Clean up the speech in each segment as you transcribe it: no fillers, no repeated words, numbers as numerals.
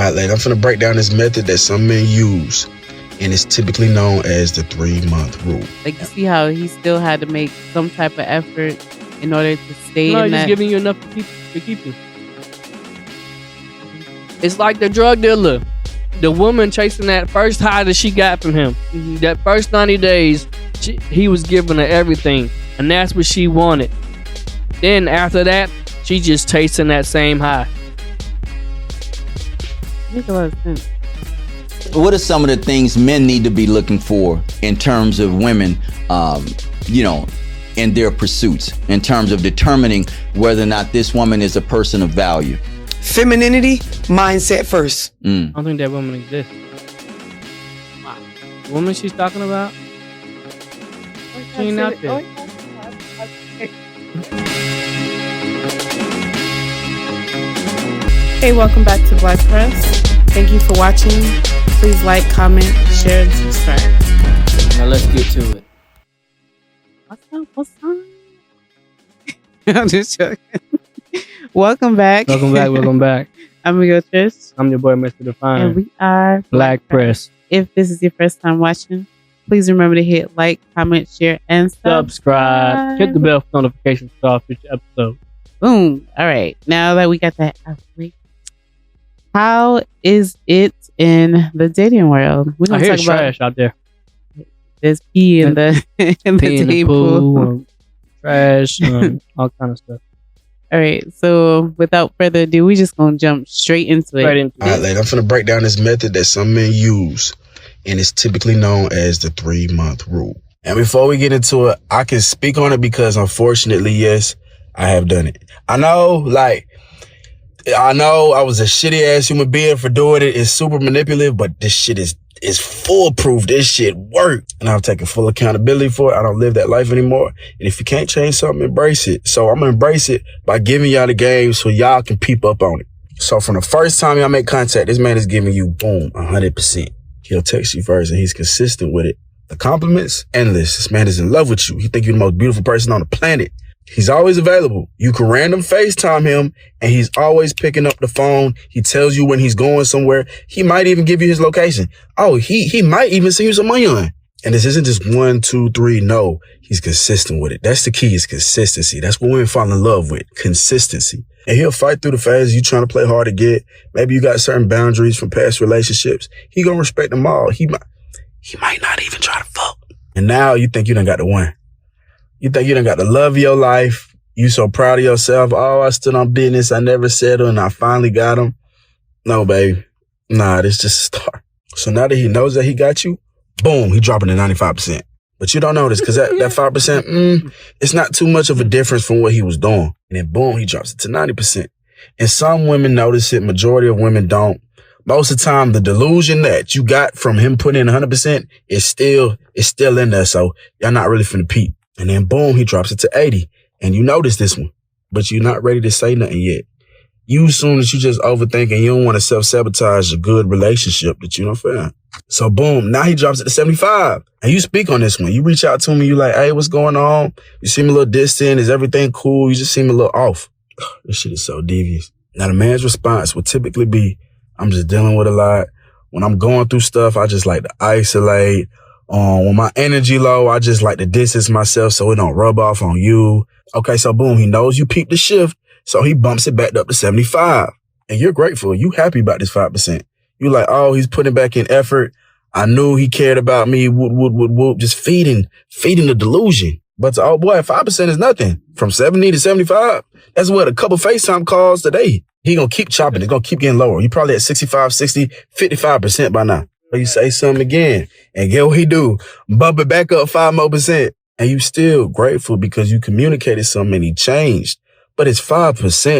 Alright, lady, I'm finna break down this method that some men use, and it's typically known as the 3-month rule. Like, you see how he still had to make some type of effort in order to stay No, in he's that. giving you enough to keep you. It's like the drug dealer. The woman chasing that first high that she got from him. That first 90 days, he was giving her everything. And that's what she wanted. Then after that, she just chasing that same high. Makes a lot of sense. What are some of the things men need to be looking for in terms of women, in their pursuits, in terms of determining whether or not this woman is a person of value? Femininity, mindset first. I don't think that woman exists. Wow. The woman she's talking about? She ain't out there. Hey, welcome back to Black Press. Thank you for watching. Please like, comment, share, and subscribe. Now let's get to it. What's up? I'm just joking. Welcome back. Welcome back. I'm your girl Trish. I'm your boy, Mr. Define. And we are Black Press. If this is your first time watching, please remember to hit like, comment, share, and Subscribe. Hit the bell for notifications for all future episodes. Boom. All right. Now that we got that out of the way, how is it in the dating world? We're I gonna hear talk about trash out there. there's pee in the in the Pee in the table. pool, trash, all kind of stuff. All right. So without further ado, we just gonna jump straight into it. Right into Alright, it. lady, I'm finna break down this method that some men use, and it's typically known as the 3-month rule. And before we get into it, I can speak on it because unfortunately, yes, I have done it. I know I was a shitty ass human being for doing it. It's super manipulative, but this shit is foolproof. This shit worked. And I've taken full accountability for it. I don't live that life anymore. And if you can't change something, embrace it. So I'm gonna embrace it by giving y'all the game so y'all can peep up on it. So from the first time y'all make contact, this man is giving you, boom, 100%. He'll text you first and he's consistent with it. The compliments, endless. This man is in love with you. He think you're the most beautiful person on the planet. He's always available. You can random FaceTime him and he's always picking up the phone. He tells you when he's going somewhere. He might even give you his location. Oh, he might even send you some money on. And this isn't just 1, 2, 3. No, he's consistent with it. That's the key, is consistency. That's what women fall in love with, consistency. And he'll fight through the phases you trying to play hard to get. Maybe you got certain boundaries from past relationships. He gonna respect them all. He might not even try to fuck. And now you think you done got the one. You think you done got the love of your life. You so proud of yourself. Oh, I stood on business. I never settled and I finally got him. No, baby. Nah, this just a start. So now that he knows that he got you, boom, he dropping to 95%. But you don't know this because that 5%, it's not too much of a difference from what he was doing. And then boom, he drops it to 90%. And some women notice it. Majority of women don't. Most of the time, the delusion that you got from him putting in 100% is still in there. So y'all not really finna peep. And then boom, he drops it to 80. And you notice this one, but you're not ready to say nothing yet. You assume that you just overthinking. You don't want to self-sabotage a good relationship that you don't feel. So boom, now he drops it to 75. And you speak on this one. You reach out to him and you like, hey, what's going on? You seem a little distant. Is everything cool? You just seem a little off. This shit is so devious. Now the man's response would typically be, I'm just dealing with a lot. When I'm going through stuff, I just like to isolate. When my energy low, I just like to distance myself so it don't rub off on you. Okay, so boom, he knows you peeped the shift, so he bumps it back up to 75. And you're grateful. You happy about this 5%. You like, oh, he's putting back in effort. I knew he cared about me. Whoop. Just feeding the delusion. But oh boy, 5% is nothing. From 70 to 75, that's what, a couple FaceTime calls today. He gonna keep chopping. It's gonna keep getting lower. You probably at 65, 60, 55% by now. So you say something again, and get what he do? Bump it back up 5 more %. And you still grateful because you communicated something and he changed. But it's 5%,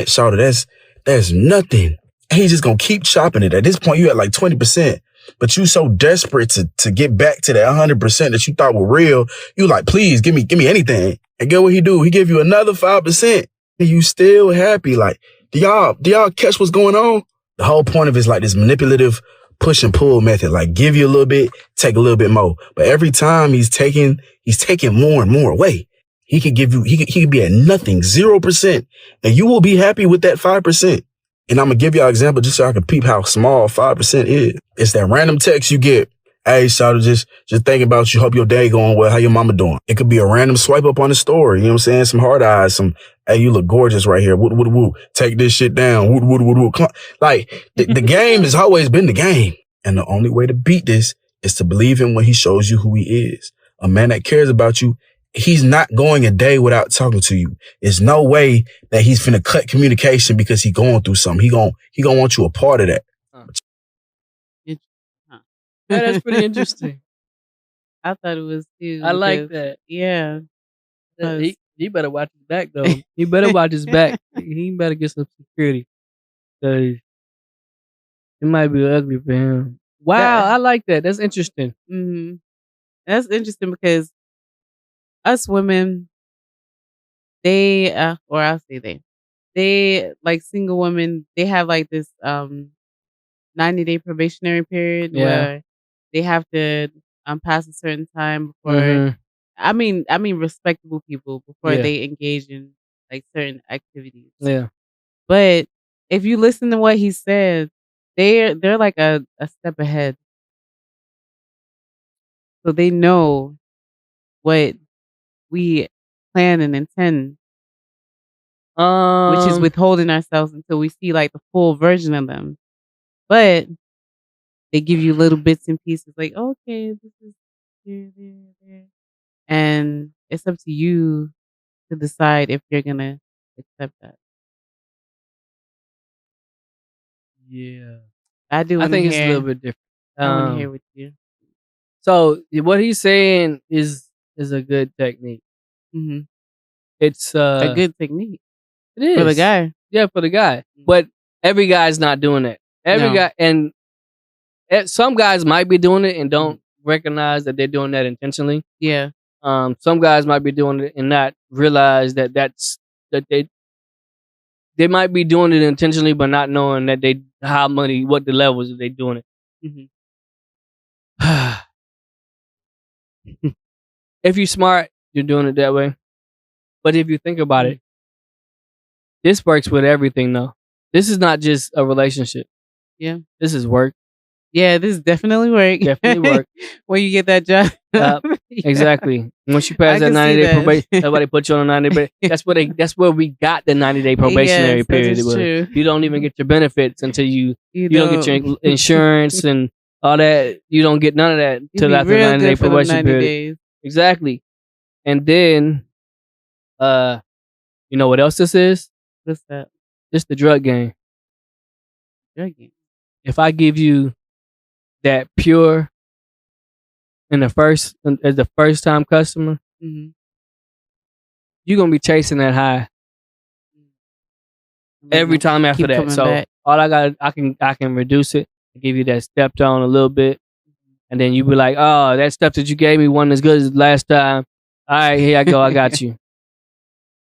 shawty. That's nothing. And he's just gonna keep chopping it. At this point, you at like 20%. But you so desperate to get back to that 100% that you thought were real. You like, please give me anything. And get what he do? He give you another 5%. And you still happy. Like, do y'all catch what's going on? The whole point of it is like this manipulative push and pull method. Like, give you a little bit, take a little bit more. But every time he's taking more and more away. He could give you, he could be at nothing, 0%. And you will be happy with that 5%. And I'm gonna give y'all an example just so I can peep how small 5% is. It's that random text you get. Hey, shout just thinking about you. Hope your day going well. How your mama doing? It could be a random swipe up on the story. You know what I'm saying? Some hard eyes. Some, hey, you look gorgeous right here. Woo, woo, woo. Take this shit down. Woo, woo, woo, woo. Like, the game has always been the game. And the only way to beat this is to believe him when he shows you who he is. A man that cares about you, he's not going a day without talking to you. There's no way that he's finna cut communication because he's going through something. He gonna want you a part of that. Yeah, that's pretty interesting. I thought it was too. I like that. Yeah. He better watch his back though. He better watch his back. He better get some security. Cause it might be ugly for him. Wow, I like that. That's interesting. Mm-hmm. That's interesting because us women, they, or I'll say they like single women, they have like this 90-day probationary period where they have to pass a certain time before. I mean, respectable people before they engage in like certain activities. Yeah. But if you listen to what he said, they're like a step ahead. So they know what we plan and intend, which is withholding ourselves until we see like the full version of them. But they give you little bits and pieces like, okay, this is there. And it's up to you to decide if you're going to accept that. Yeah. I do. I think it's a little bit different. I want to hear with you. So what he's saying is a good technique. Mm-hmm. It's a good technique. It is for the guy. Yeah, for the guy. But every guy's not doing that. Every guy, and some guys might be doing it and don't recognize that they're doing that intentionally. Yeah. Some guys might be doing it and not realize that they might be doing it intentionally, but not knowing that what the levels that they doing it. Mm-hmm. If you're smart, you're doing it that way. But if you think about it, this works with everything though. This is not just a relationship. Yeah. This is work. Yeah, this is definitely work. Definitely work. When you get that job. Yeah. Exactly. Once you pass that 90-day probation, everybody put you on a 90-day. That's where we got the 90-day probationary period. True. You don't even get your benefits until you don't get your insurance and all that. You don't get none of that until after the 90-day probation period. Days. Exactly. And then, you know what else this is? What's that? It's the drug game. Drug game. If I give you that pure as the first time customer, you're gonna be chasing that high every time after that. So back. all I can reduce it, give you that stepped on a little bit, and then you be like, oh, that stuff that you gave me wasn't as good as last time. All right, here I go, I got you.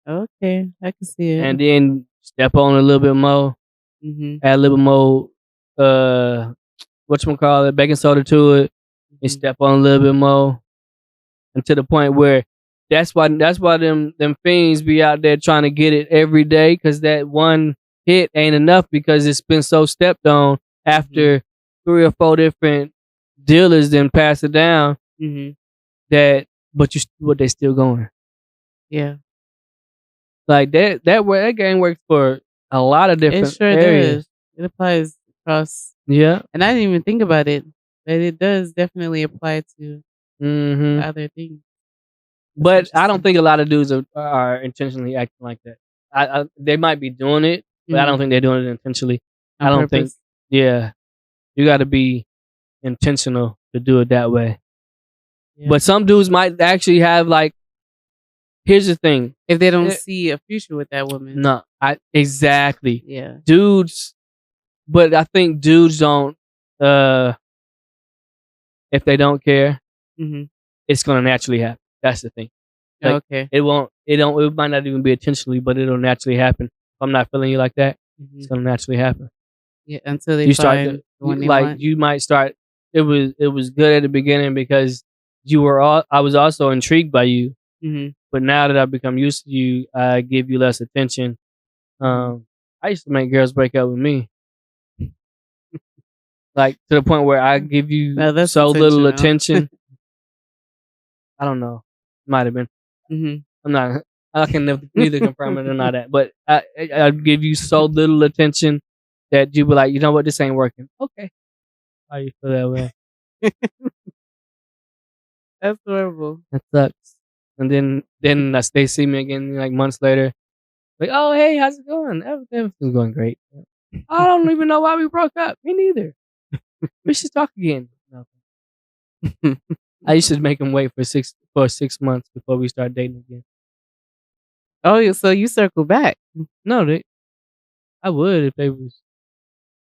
Okay, I can see it. And then step on a little bit more, add a little bit more, whatchamacallit, baking soda to it, and step on a little bit more, and to the point where that's why them fiends be out there trying to get it every day, because that one hit ain't enough because it's been so stepped on after 3 or 4 different dealers then pass it down that but they still going. Yeah. Like that game works for a lot of different areas. Does. It applies across. Yeah. And I didn't even think about it, but it does definitely apply to other things. But I don't think a lot of dudes are intentionally acting like that. They might be doing it, but I don't think they're doing it intentionally. I don't think. Yeah. You got to be intentional to do it that way. Yeah. But some dudes might actually have like, here's the thing. If they don't see a future with that woman. No, exactly. Yeah. Dudes, but I think dudes don't, if they don't care, it's going to naturally happen. That's the thing. Like, okay. It might not even be intentionally, but it'll naturally happen. If I'm not feeling you like that, it's going to naturally happen. Yeah, until they find the one they want. You might start, it was good at the beginning because I was also intrigued by you. But now that I've become used to you, I give you less attention. I used to make girls break up with me. Like to the point where I give you No, that's so little intentional. attention. I don't know. Might have been. hmm I'm not. I can neither confirm it or not that. But I give you so little attention that you be like, you know what, this ain't working. Okay. How you feel that way? That's horrible. That sucks. And then they see me again like months later. Like, oh hey, how's it going? Everything's going great. I don't even know why we broke up. Me neither. We should talk again. No. I used to make them wait for 6 months before we start dating again. Oh, so you circle back. No, I would if they was.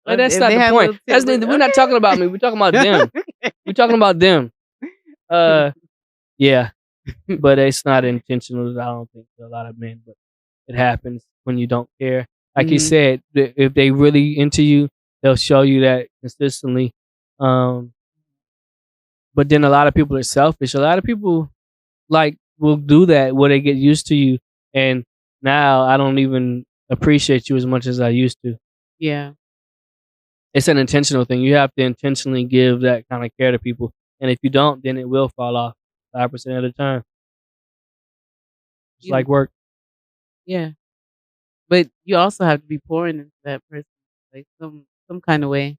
But If that's not they the have point. little That's tidbits, we're not okay. talking about me. We're talking about them. We're talking about them. Yeah, but it's not intentional. I don't think to a lot of men, but it happens when you don't care. Like you Mhm. said, if they really into you, they'll show you that consistently. But then a lot of people are selfish. A lot of people like will do that where they get used to you, and now I don't even appreciate you as much as I used to. Yeah. It's an intentional thing. You have to intentionally give that kind of care to people, and if you don't, then it will fall off 5% of the time. It's Yeah. like work. Yeah. But you also have to be pouring into that person, like some kind of way.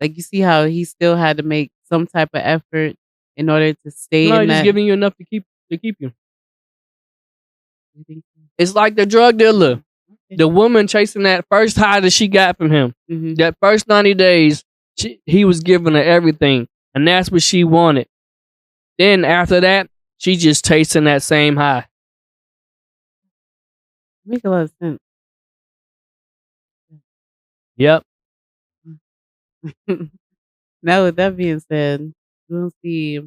Like you see how he still had to make some type of effort in order to stay No, in he's that. just giving you enough to keep you. You think so? It's like the drug dealer. The woman chasing that first high that she got from him. Mhm. That first 90 days, he was giving her everything, and that's what she wanted. Then after that, she just chasing that same high. Make a lot of sense. Yep. Now, with that being said, we don't see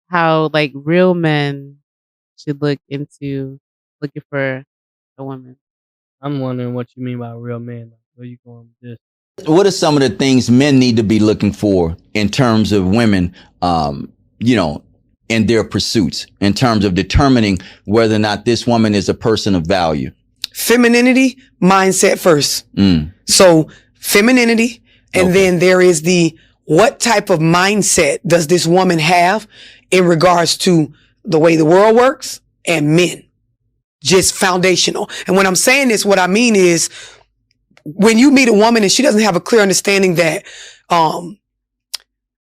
how like real men should look into looking for a woman. I'm wondering what you mean by a real man. Like, where you going with this? What are some of the things men need to be looking for in terms of women, in their pursuits, in terms of determining whether or not this woman is a person of value? Femininity, mindset first. Mm. So femininity, and Okay. then there is the what type of mindset does this woman have in regards to the way the world works and men. Just foundational. And when I'm saying this, what I mean is when you meet a woman and she doesn't have a clear understanding that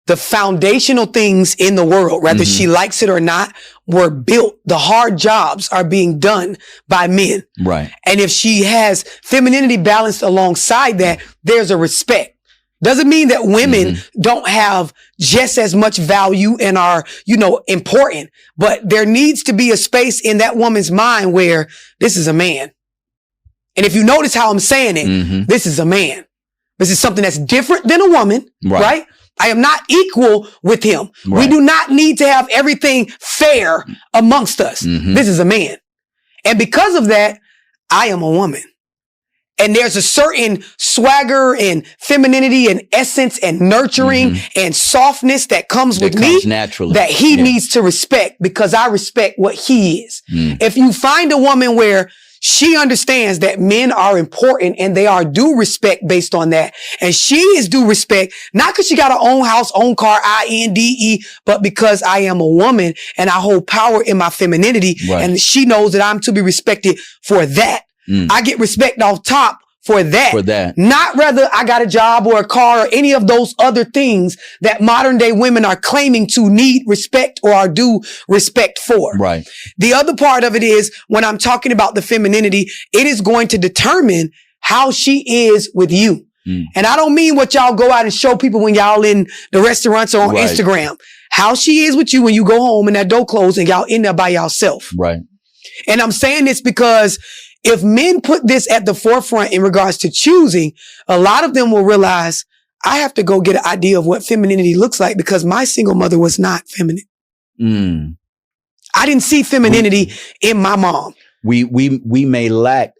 the foundational things in the world, whether she likes it or not, were built. The hard jobs are being done by men. Right. And if she has femininity balanced alongside that, there's a respect. Doesn't mean that women don't have just as much value and are, important, but there needs to be a space in that woman's mind where this is a man. And if you notice how I'm saying it, this is a man. This is something that's different than a woman, right? I am not equal with him. Right. We do not need to have everything fair amongst us. This is a man. And because of that, I am a woman. And there's a certain swagger and femininity and essence and nurturing and softness that comes with me naturally. that he needs to respect because I respect what he is. If you find a woman where she understands that men are important and they are due respect based on that, and she is due respect, not because she got her own house, own car, INDE, but because I am a woman and I hold power in my femininity, and she knows that I'm to be respected for that. I get respect off top for that. Not whether I got a job or a car or any of those other things that modern day women are claiming to need respect or are due respect for. Right. The other part of it is when I'm talking about the femininity, it is going to determine how she is with you. And I don't mean what y'all go out and show people when y'all in the restaurants or on Instagram. How she is with you when you go home and that door closed and y'all in there by yourself. Right. And I'm saying this because if men put this at the forefront in regards to choosing, a lot of them will realize I have to go get an idea of what femininity looks like because my single mother was not feminine. I didn't see femininity in my mom. We may lack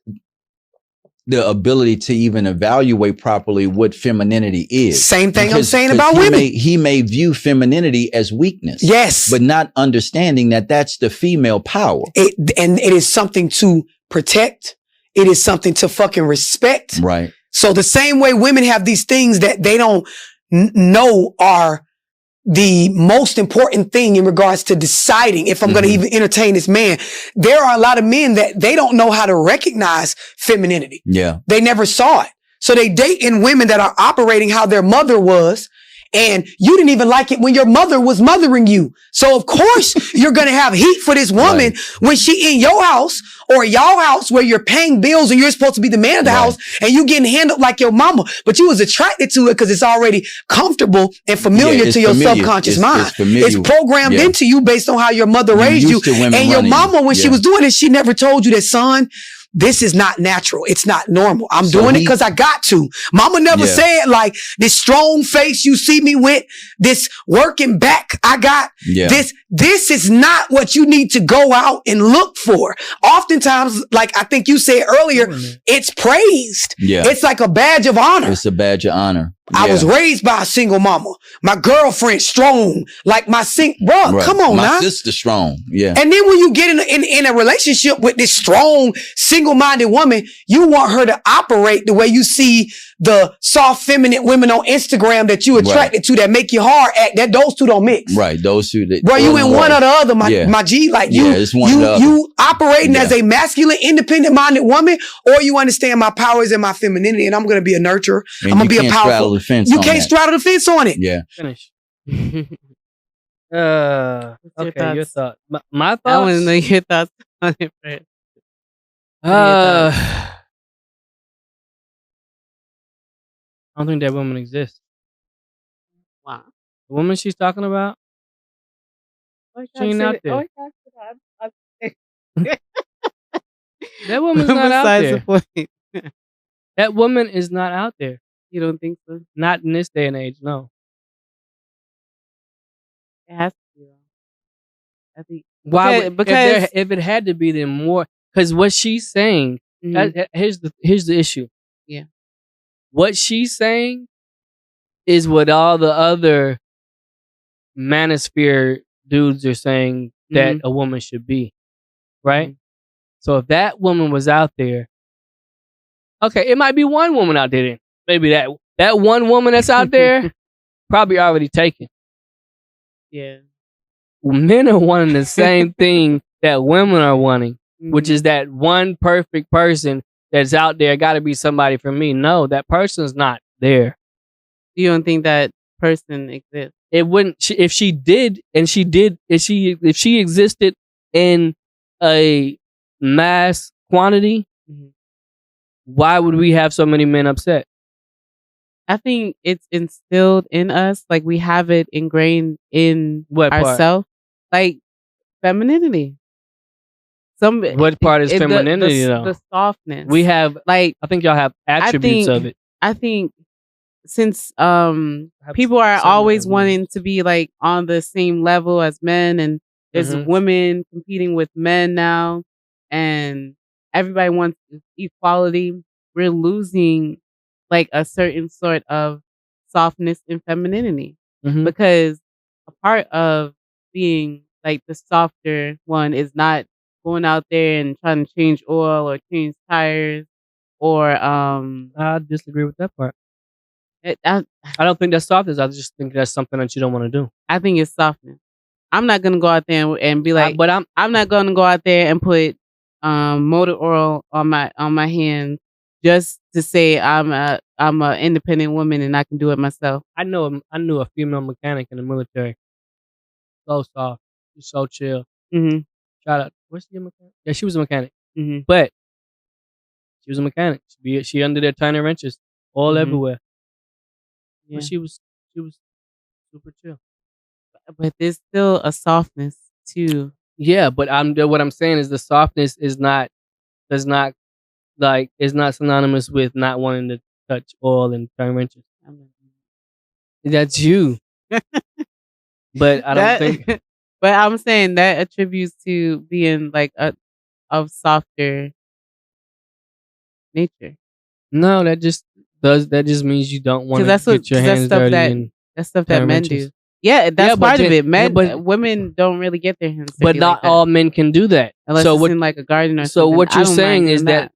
the ability to even evaluate properly what femininity is. Same thing I'm saying about women. He may view femininity as weakness. Yes. But not understanding that that's the female power. And it is something to protect. it is something to fucking respect. Right. So the same way women have these things that they don't know are the most important thing in regards to deciding if I'm going to even entertain this man. There are a lot of men that they don't know how to recognize femininity. Yeah. They never saw it. So they date in women that are operating how their mother was. And you didn't even like it when your mother was mothering you. So of course you're going to have heat for this woman when she in your house or y'all house where you're paying bills and you're supposed to be the man of the house and you getting handled like your mama. But you was attracted to it because it's already comfortable and familiar to your subconscious mind. It's programmed into you based on how your mother raised you. And your mama, when she was doing it, she never told you that, son, this is not natural. It's not normal. I'm doing it because I got to. Mama never said like this strong face you see me with, this working back I got. This is not what you need to go out and look for. Oftentimes, like I think you said earlier, it's praised. It's like a badge of honor. It's a badge of honor. I was raised by a single mama. My girlfriend strong, like my bro. Come on, my now. sister strong. Yeah. And then when you get in a relationship with this strong, single-minded woman, you want her to operate the way you see the soft, feminine women on Instagram that you attracted to that make you hard act. That those two don't mix. Right. Those two. Bro, you in one or the other, my G. Like you operating as a masculine, independent-minded woman, or you understand my powers and my femininity, and I'm gonna be a nurturer. I'm gonna be a powerful. You can't straddle the fence on it. Yeah. Finish. Okay, your thoughts. My thoughts? I want to know your thoughts on it first. I don't think that woman exists. Wow. The woman she's talking about, she ain't out there. That woman's not out there. That woman is not out there. You don't think so? Not in this day and age, no. It has to be. I think why? Because if it had to be, then more. Because what she's saying, here's the issue. Yeah. What she's saying is what all the other manosphere dudes are saying that a woman should be, right? So if that woman was out there, okay, it might be one woman out there then. Maybe that one woman that's out there probably already taken. Yeah. Men are wanting the same thing that women are wanting, which is that one perfect person that's out there. Got to be somebody for me. No, that person's not there. You don't think that person exists? It wouldn't. If she existed in a mass quantity, why would we have so many men upset? I think it's instilled in us, like we have it ingrained in ourselves, like femininity. What part is femininity though? The softness. We have, like, I think y'all have attributes of it. I think since people are always wanting to be like on the same level as men, and there's women competing with men now, and everybody wants equality, we're losing like a certain sort of softness and femininity. Because a part of being like the softer one is not going out there and trying to change oil or change tires or I disagree with that part. I don't think that's softness. I just think that's something that you don't want to do. I think it's softness. I'm not gonna go out there and be like, but I'm not gonna go out there and put motor oil on my hands just to say I'm a independent woman and I can do it myself. I knew a female mechanic in the military. So soft, she's so chill. Shout out. Was she a mechanic? Yeah, she was a mechanic. But she was a mechanic. She under there turning wrenches all everywhere. Yeah. But she was super chill. But there's still a softness too. Yeah, but what I'm saying is the softness is not synonymous with not wanting to touch oil and turn wrenches. That's you. But I don't think. But I'm saying that attributes to being like of softer nature. No, that just means you don't want to get your hands dirty. That's stuff that men do. Yeah, that's part of it. Women don't really get their hands dirty. But not all men can do that. Unless it's in like a garden or something. So what you're saying is that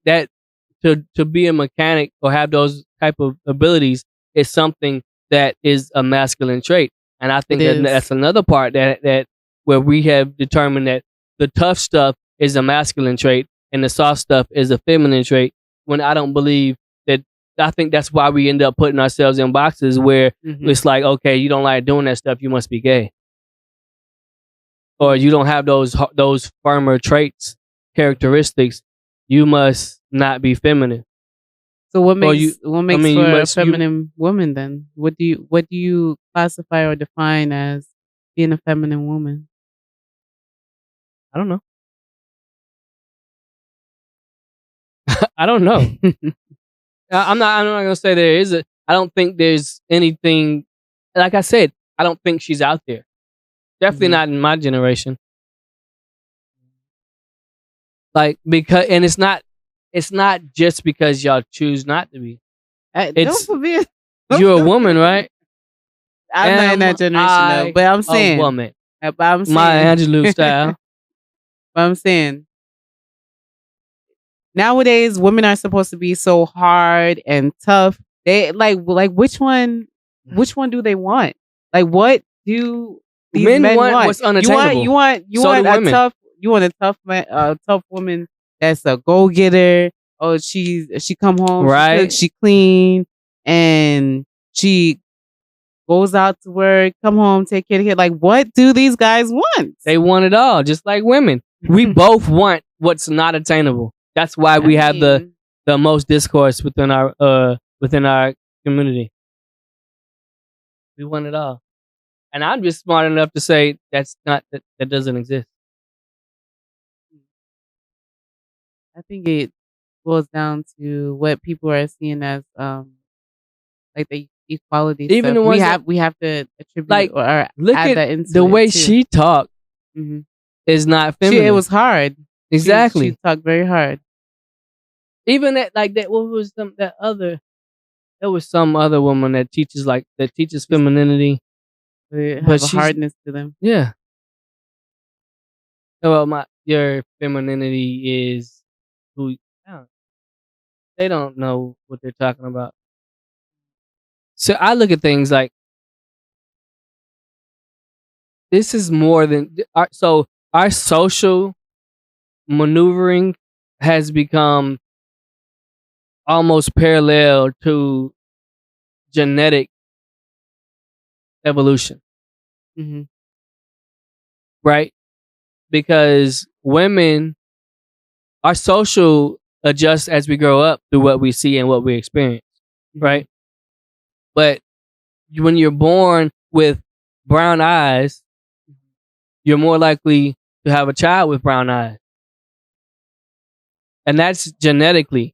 to be a mechanic or have those type of abilities is something that is a masculine trait. And I think It is. that's another part that where we have determined that the tough stuff is a masculine trait and the soft stuff is a feminine trait. When I don't believe that, I think that's why we end up putting ourselves in boxes where Mhm. it's like, okay, you don't like doing that stuff, you must be gay, or you don't have those firmer traits, characteristics, you must not be feminine. So what makes you- what makes mean, you for must- a you- feminine woman then? What do you classify or define as being a feminine woman? I don't know. I don't know. I'm not gonna say there is a. I don't think there's anything. Like I said, I don't think she's out there. Definitely Mhm. not in my generation. Like, because, and it's not just because y'all choose not to be. Don't It's- forbid. You're a woman, right? I'm not in that Am generation I though, but I'm A saying, woman. but I'm saying, Maya Angelou style. but I'm saying, nowadays women are supposed to be so hard and tough. They like which one do they want? Like what do these Men men want want? what's unattainable. You want So do women. a tough man, a tough woman that's a go getter. Oh, she come home, Right. she cooks, she clean, and she goes out to work, come home, take care of the kid. Like, what do these guys want? They want it all, just like women. We both want what's not attainable. That's why we have the most discourse within our community. We want it all. And I'm just smart enough to say that doesn't exist. I think it boils down to what people are seeing as like the equality. Even stuff. the ones we have to attribute Like, or Look add at that into the it, way too. she talked Mhm. is not She, feminine. it was hard. exactly. She talked very hard. Even that, like that. What was there was some other woman that teaches femininity. They But have a she's- hardness to them. Yeah. Well, your femininity is who they don't know what they're talking about. So I look at things like this is more than our social maneuvering has become almost parallel to genetic evolution, Hmm. right? Because women, our social adjusts as we grow up through what we see and what we experience, right? But when you're born with brown eyes, you're more likely to have a child with brown eyes. And that's genetically.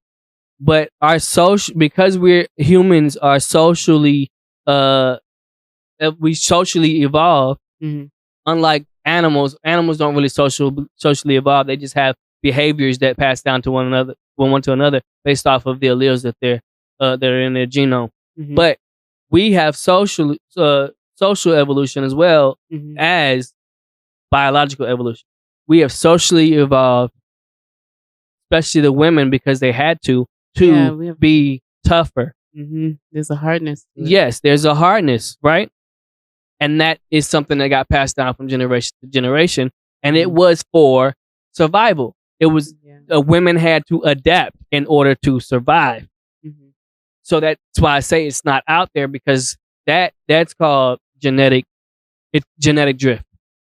But our social, because we're humans are socially, we socially evolve. Mhm. Unlike animals don't really socially evolve. They just have behaviors that pass down to one to another based off of the alleles that they're in their genome. Mhm. But we have social evolution as well Mhm. as biological evolution. We have socially evolved, especially the women, because they had to Yeah, we have- be tougher. There's a hardness to it. Yes, there's a hardness, right? And that is something that got passed down from generation to generation. And it was for survival. It was Yeah. women had to adapt in order to survive. Mhm. So that's why I say it's not out there, because that's called genetic drift.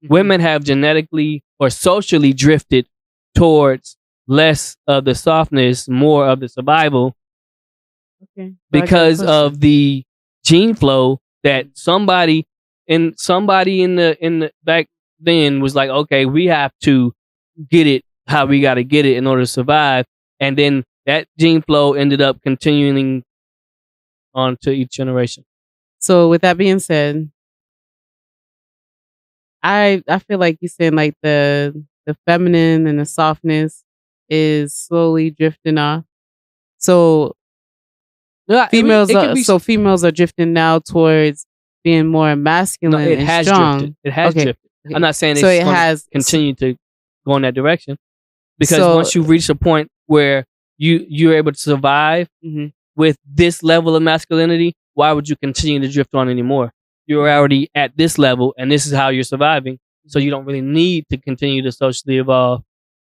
Mhm. Women have genetically or socially drifted towards less of the softness, more of the survival, Okay. So I got a because question. of the gene flow that somebody in the back then was like, okay, we have to get it how we got to get it in order to survive, and then that gene flow ended up continuing on to each generation. So with that being said, I feel like you're saying like the feminine and the softness is slowly drifting off. So females females are drifting now towards being more masculine it and has strong. drifted. It has Okay. drifted. I'm not saying it's So it gonna has continue to go in that direction, because So- once you reach a point where you're able to survive Mhm. with this level of masculinity, why would you continue to drift on anymore? You're already at this level, and this is how you're surviving. So you don't really need to continue to socially evolve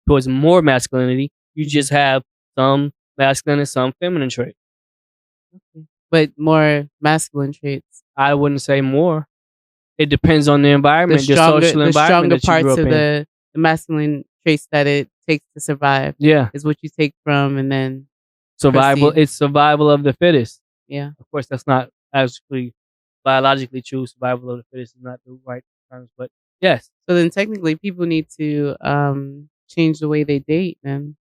towards more masculinity. You just have some masculine and some feminine traits. But more masculine traits. I wouldn't say more. It depends on the environment, the social The environment stronger that you parts grew up of in. the masculine traits that it takes to survive Yeah, is what you take from, and then survival. proceed. It's survival of the fittest. yeah. Of course, that's not actually biologically true. Survival of the fittest is not the right terms, but yes, So then technically people need to change the way they date then.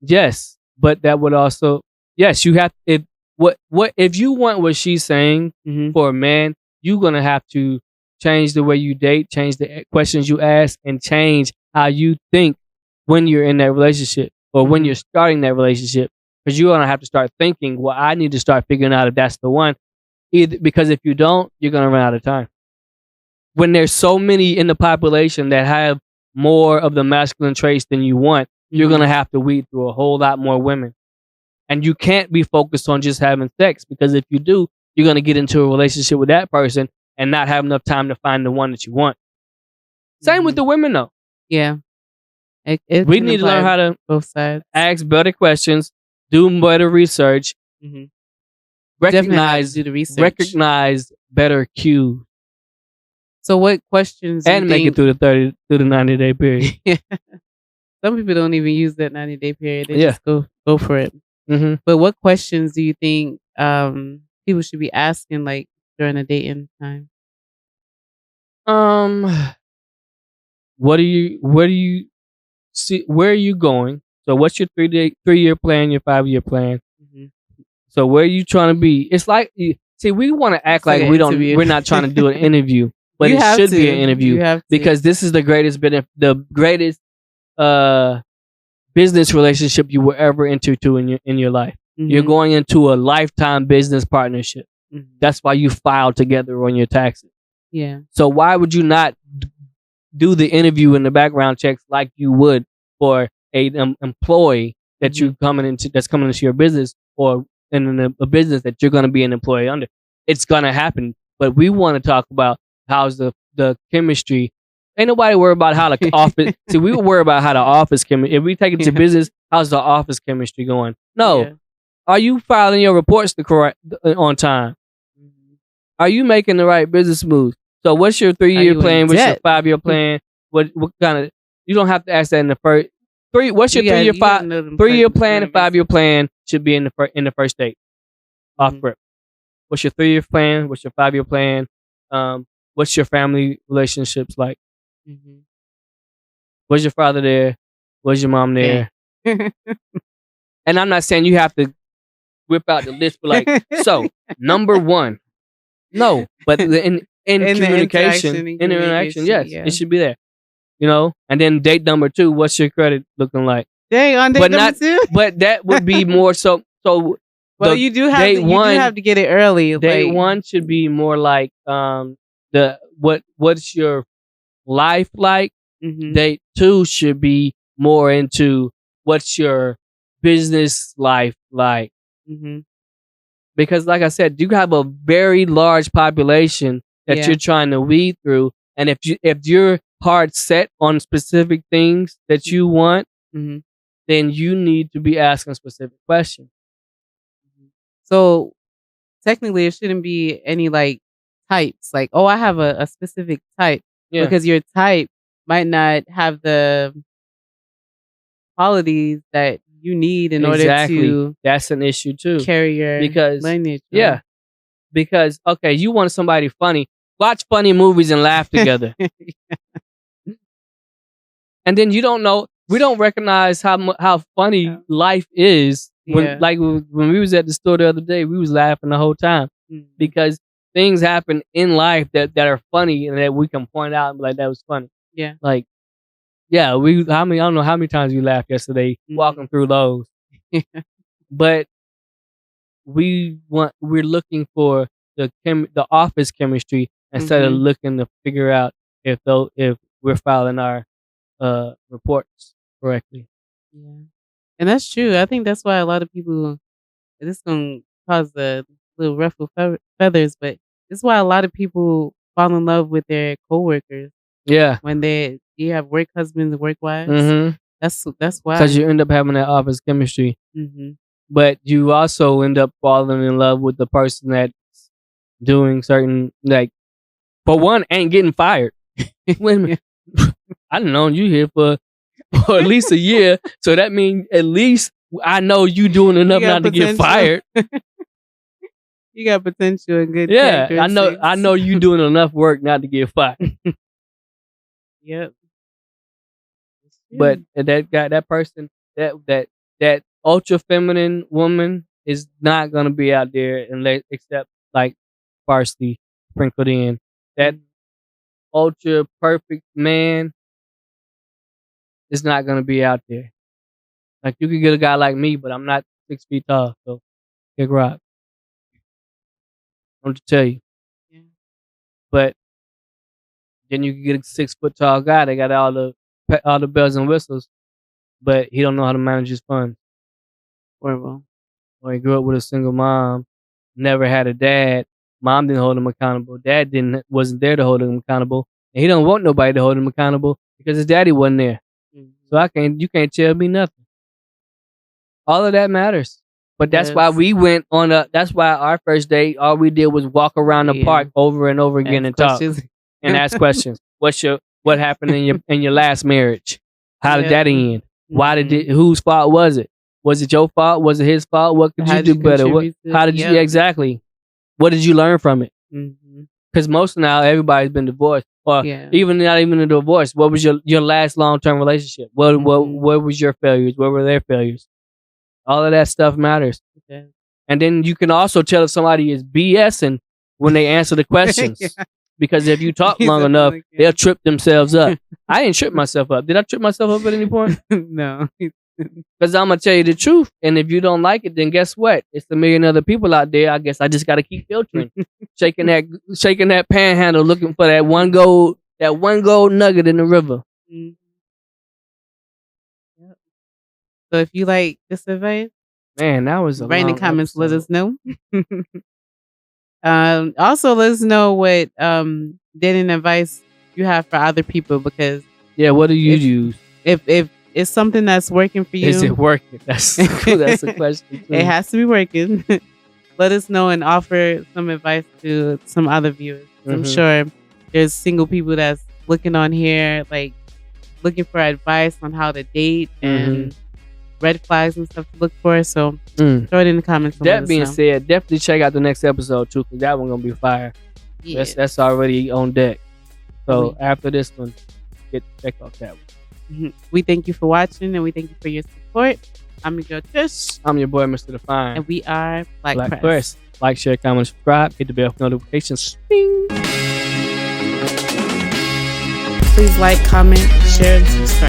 yes. But that would also, yes, you have if you want what she's saying Mhm. for a man, you're gonna have to change the way you date, change the questions you ask, and change how you think when you're in that relationship or when Mhm. you're starting that relationship. Because you're gonna have to start thinking, well, I need to start figuring out if that's the one. Either because if you don't, you're gonna run out of time. When there's so many in the population that have more of the masculine traits than you want, you're Mhm. gonna have to weed through a whole lot more women. And you can't be focused on just having sex, because if you do, you're gonna get into a relationship with that person and not have enough time to find the one that you want. Same with Mhm. the women though. Yeah. It We can need to learn apply how to both sides. ask better questions, do better research, Mhm. Definitely have to do the research. recognize better cues, So what questions do and you make think, it through the 90-day period. some people don't even use that 90-day period. They Yeah. just go for it. hmm But what questions do you think people should be asking like during a dating time? Where do you see, where are you going? So what's your 3-year plan, your 5-year plan? Mhm. So where are you trying to be? It's like, see, we want to act It's like like an interview. we're not trying to do an interview, but You it have should be to. an interview, You have to. because this is the greatest business relationship you will ever enter to in your life. You're Mhm. going into a lifetime business partnership. Mhm. That's why you file together on your taxes. Yeah. So why would you not do the interview and the background checks like you would for a employee that you that's coming into your business, or in a business that you're going to be an employee under? It's going to happen. But we want to talk about how's the chemistry. Ain't nobody worry about how the office. See, we worry about how the office chemistry. If we take it to business, how's the office chemistry going? No. Yeah. Are you filing your reports on time? Mhm. Are you making the right business moves? So what's your Are 3-year you in plan? What's your debt? 5-year plan? What kind of, you don't have to ask that in the first three. What's your You gotta- 3-year you gotta know them 3-year questions. plan and 5-year plan should be in the first date off Mhm. rip. What's your 3-year plan? What's your 5-year plan? What's your family relationships like? Mhm. Was your father there? Was your mom there? And I'm not saying you have to whip out the list, but like, so number one, no, but in In the communication, interaction, in interaction, yes, yeah. it should be there. You know, and then date number 2, what's your credit looking like? Dang, on date But number not- 2? But that would be more so. So Well, the you do have date to, one- you do have to get it early. date like, 1 should be more like what's your life like. Mhm. Date 2 should be more into what's your business life like. Mhm. Because like I said, you have a very large population that Yeah. you're trying to weed through. And if you're hard set on specific things that you want, Mhm. then you need to be asking specific questions. So technically, it shouldn't be any like types. Like, oh, I have a specific type, Yeah. because your type might not have the qualities that you need in order Exactly. to That's an issue too. carry your Because- lineage. on. Yeah. Because okay, you want somebody funny. Watch funny movies and laugh together. And then you don't know, we don't recognize how funny Yeah. life is. When Yeah. like when we was at the store the other day, we was laughing the whole time. Mhm. Because things happen in life that are funny and that we can point out and be like, that was funny. Yeah. Like, yeah, I don't know how many times we laughed yesterday Mhm. walking through Lowe's. But we're looking for the office chemistry instead of Mhm. looking to figure out if we're filing our reports correctly. Yeah. And that's true. I think that's why a lot of people, this is going to cause a little ruffle feathers, but this is why a lot of people fall in love with their coworkers Yeah. when you have work husbands and work wives. Mm-hmm. That's why. Because you end up having that office chemistry. Mm-hmm. But you also end up falling in love with the person that's doing certain, like, for one, ain't getting fired. Wait a minute. I done known you here for at least a year. So that means at least I know you doing enough got not to get potential. fired. You got potential and good Yeah, characteristics. I know you doing enough work not to get fired. Yep. But that person, that ultra feminine woman is not gonna be out there unless except like sparsely sprinkled in. That ultra perfect man is not gonna be out there. Like you could get a guy like me, but I'm not 6 feet tall, so kick rock. I'm to tell you. Yeah. But then you can get a 6 foot tall guy that got all the bells and whistles, but he don't know how to manage his funds. Horrible. Or he grew up with a single mom, never had a dad. Mom didn't hold him accountable. Dad wasn't there to hold him accountable, and he don't want nobody to hold him accountable because his daddy wasn't there. So you can't tell me nothing. All of that matters. But that's why we went on that's why our first date, all we did was walk around the park over and over again and talk and ask questions. What happened in your last marriage? How did that end? Why whose fault was it? Was it your fault? Was it his fault? What could you do better? How did you exactly? What did you learn from it? Because most now everybody's been divorced, or even not even a divorce. What was your last long-term relationship? What was your failures? What were their failures? All of that stuff matters. Okay. And then you can also tell if somebody is BSing when they answer the questions. Because if you talk long enough, they'll trip themselves up. I didn't trip myself up. Did I trip myself up at any point? No. Because I'm going to tell you the truth. And if you don't like it, then guess what? It's a million other people out there. I guess I just got to keep filtering. shaking that panhandle, looking for that one gold nugget in the river. So if you like this advice, man, that was a write in the comments. Let us know. Also, let us know what dating advice you have for other people, because what do you use? If it's something that's working for you, is it working? That's the question. It has to be working. Let us know and offer some advice to some other viewers. I'm sure there's single people that's looking on here, like looking for advice on how to date and red flags and stuff to look for. So throw it in the comments. That being said, definitely check out the next episode too, because that one gonna be fire. Yeah. That's already on deck. So after this one, check out that one. We thank you for watching, and we thank you for your support. I'm your girl Trish. I'm your boy Mr. Define. And we are Black Press. Like, share, comment, subscribe, hit the bell for notifications. Bing. Please like, comment, share, and subscribe.